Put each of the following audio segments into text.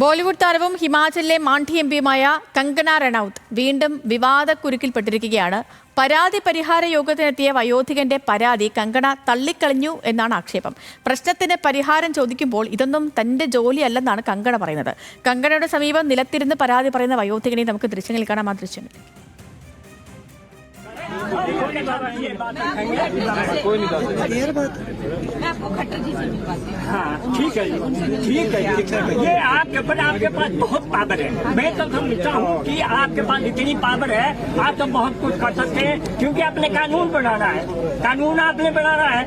ബോളിവുഡ് താരവും ഹിമാചലിലെ മാണ്ഡി എംപിയുമായ കങ്കണ റണൌത്ത് വീണ്ടും വിവാദക്കുരുക്കിൽപ്പെട്ടിരിക്കുകയാണ്. പരാതി പരിഹാര യോഗത്തിനെത്തിയ വയോധികന്റെ പരാതി കങ്കണ തള്ളിക്കളഞ്ഞു എന്നാണ് ആക്ഷേപം. പ്രശ്നത്തിന് പരിഹാരം ചോദിക്കുമ്പോൾ ഇതൊന്നും തന്റെ ജോലിയല്ലെന്നാണ് കങ്കണ പറയുന്നത്. കങ്കണയുടെ സമീപം നിലത്തിരുന്ന് പരാതി പറയുന്ന വയോധികനെ നമുക്ക് ദൃശ്യങ്ങളിൽ കാണാം. ആ ദൃശ്യങ്ങൾ ठीक है ये आपके पास बहुत पावर है। मैं तो समझता हूँ कि आपके पास इतनी पावर है, आप तो बहुत कुछ कर सकते हैं, क्योंकि आपने कानून बनाना है। कानून आपने बनाना है।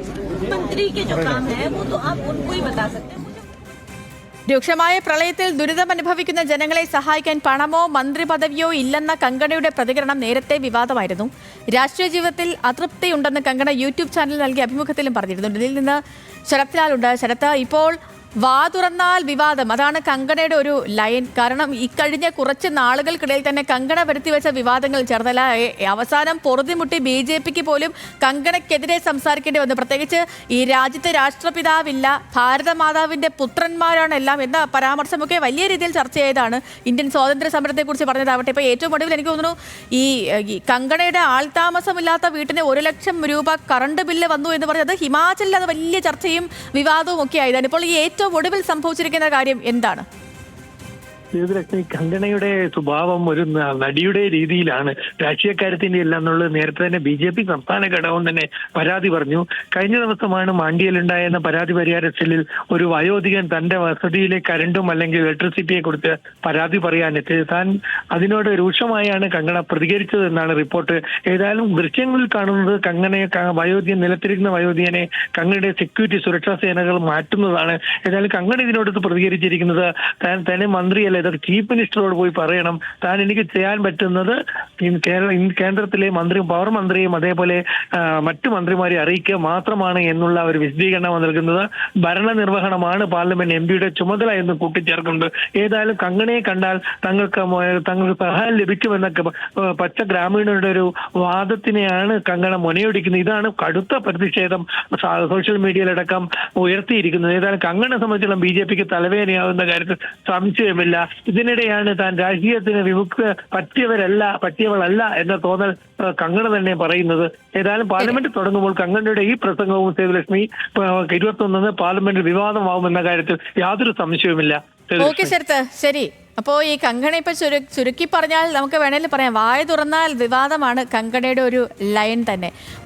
मंत्री के जो काम है वो तो आप उनको ही बता सकते हैं। രൂക്ഷമായ പ്രളയത്തിൽ ദുരിതമനുഭവിക്കുന്ന ജനങ്ങളെ സഹായിക്കാൻ പണമോ മന്ത്രി പദവിയോ ഇല്ലെന്ന കങ്കണയുടെ പ്രതികരണം നേരത്തെ വിവാദമായിരുന്നു. രാഷ്ട്രീയ ജീവിതത്തിൽ അതൃപ്തിയുണ്ടെന്ന് കങ്കണ യൂട്യൂബ് ചാനലിൽ നൽകിയ അഭിമുഖത്തിലും പറഞ്ഞിരുന്നു. ഇതിൽ നിന്ന് ശരത് ലാലുണ്ട്. ശരത്ത്, ഇപ്പോൾ വാ തുറന്നാൽ വിവാദം, അതാണ് കങ്കണയുടെ ഒരു ലൈൻ. കാരണം ഇക്കഴിഞ്ഞ കുറച്ച് നാളുകൾക്കിടയിൽ തന്നെ കങ്കണ വരുത്തിവെച്ച വിവാദങ്ങൾ ചെറുതല്ല. അവസാനം പൊറുതിമുട്ടി BJPക്ക് പോലും കങ്കണയ്ക്കെതിരെ സംസാരിക്കേണ്ടി വന്നു. പ്രത്യേകിച്ച് ഈ രാജ്യത്തെ രാഷ്ട്രപിതാവില്ല, ഭാരതമാതാവിന്റെ പുത്രന്മാരാണ് എല്ലാം എന്ന പരാമർശമൊക്കെ വലിയ രീതിയിൽ ചർച്ച ചെയ്താണ്. ഇന്ത്യൻ സ്വാതന്ത്ര്യ സമരത്തെക്കുറിച്ച് പറഞ്ഞതാവട്ടെ. ഇപ്പോൾ ഏറ്റവും ഒടുവിൽ എനിക്ക് തോന്നുന്നു ഈ കങ്കണയുടെ ആൾതാമസമില്ലാത്ത വീട്ടിന് 1 ലക്ഷം രൂപ കറണ്ട് ബില്ല് വന്നു എന്ന് പറഞ്ഞത് ഹിമാചലിൽ അത് വലിയ ചർച്ചയും വിവാദവും ഒക്കെ ആയതാണ്. ഇപ്പോൾ ഈ ഏറ്റവും ഒടുവിൽ സംഭവിച്ചിരിക്കുന്ന കാര്യം എന്താണ്? കങ്കണയുടെ സ്വഭാവം ഒരു നടിയുടെ രീതിയിലാണ്, രാഷ്ട്രീയക്കാര്യത്തിന്റെ ഇല്ല എന്നുള്ളത് നേരത്തെ തന്നെ BJP സംസ്ഥാന ഘടകം തന്നെ പരാതി പറഞ്ഞു. കഴിഞ്ഞ ദിവസമാണ് മാണ്ഡിയിലുണ്ടായിരുന്ന പരാതി പരിഹാര സെല്ലിൽ ഒരു വയോധികൻ തന്റെ വസതിയിലെ കരണ്ടും അല്ലെങ്കിൽ ഇലക്ട്രിസിറ്റിയെ കുറിച്ച് പരാതി പറയാനെത്തിയത്. താൻ അതിനോട് രൂക്ഷമായാണ് കങ്കണ പ്രതികരിച്ചത് എന്നാണ് റിപ്പോർട്ട്. ഏതായാലും ദൃശ്യങ്ങളിൽ കാണുന്നത് വയോധികൻ നിലത്തിരിക്കുന്ന വയോധികനെ കങ്കണയുടെ സെക്യൂരിറ്റി സുരക്ഷാ സേനകൾ മാറ്റുന്നതാണ്. ഏതായാലും കങ്കണ ഇതിനോട് പ്രതികരിച്ചിരിക്കുന്നത് തന്നെ മന്ത്രിയല്ല, ഇതൊക്കെ ചീഫ് മിനിസ്റ്ററോട് പോയി പറയണം. താൻ എനിക്ക് ചെയ്യാൻ പറ്റുന്നത് കേന്ദ്രത്തിലെ പവർ മന്ത്രിയും അതേപോലെ മറ്റു മന്ത്രിമാരെ അറിയിക്കുക മാത്രമാണ് എന്നുള്ള ഒരു വിശദീകരണം നൽകുന്നത്. ഭരണനിർവഹണമാണ് പാർലമെന്റ് MPയുടെ ചുമതല എന്ന് കൂട്ടിച്ചേർക്കുന്നത്. ഏതായാലും കങ്കണയെ കണ്ടാൽ തങ്ങൾക്ക് സഹായം ലഭിക്കുമെന്നൊക്കെ പച്ച ഗ്രാമീണരുടെ ഒരു വാദത്തിനെയാണ് കങ്കണ മുനയൊടിക്കുന്നത്. ഇതാണ് കടുത്ത പ്രതിഷേധം സോഷ്യൽ മീഡിയയിലടക്കം ഉയർത്തിയിരിക്കുന്നത്. ഏതായാലും കങ്കണയെ സംബന്ധിച്ചിടത്തോളം BJPക്ക് തലവേദനയാകുന്ന കാര്യത്തിൽ സംശയമില്ല. ഇതിനിടെയാണ് താൻ രാഷ്ട്രീയത്തിന് പറ്റിയവളല്ല എന്ന തോന്നൽ കങ്കണ തന്നെ പറയുന്നത്. ഏതായാലും പാർലമെന്റ് തുടങ്ങുമ്പോൾ കങ്കണയുടെ ഈ പ്രസംഗവും സേതുലക്ഷ്മി 21 പാർലമെന്റ് വിവാദമാവുമെന്ന കാര്യത്തിൽ യാതൊരു സംശയവുമില്ല. ഓക്കെ ശരത്ത്, ശരി. അപ്പോൾ ഈ കങ്കണ ഇപ്പൊ ചുരുക്കി പറഞ്ഞാൽ നമുക്ക് വേണമെങ്കിൽ പറയാം, വായ തുറന്നാൽ വിവാദമാണ് കങ്കണയുടെ ഒരു ലൈൻ തന്നെ.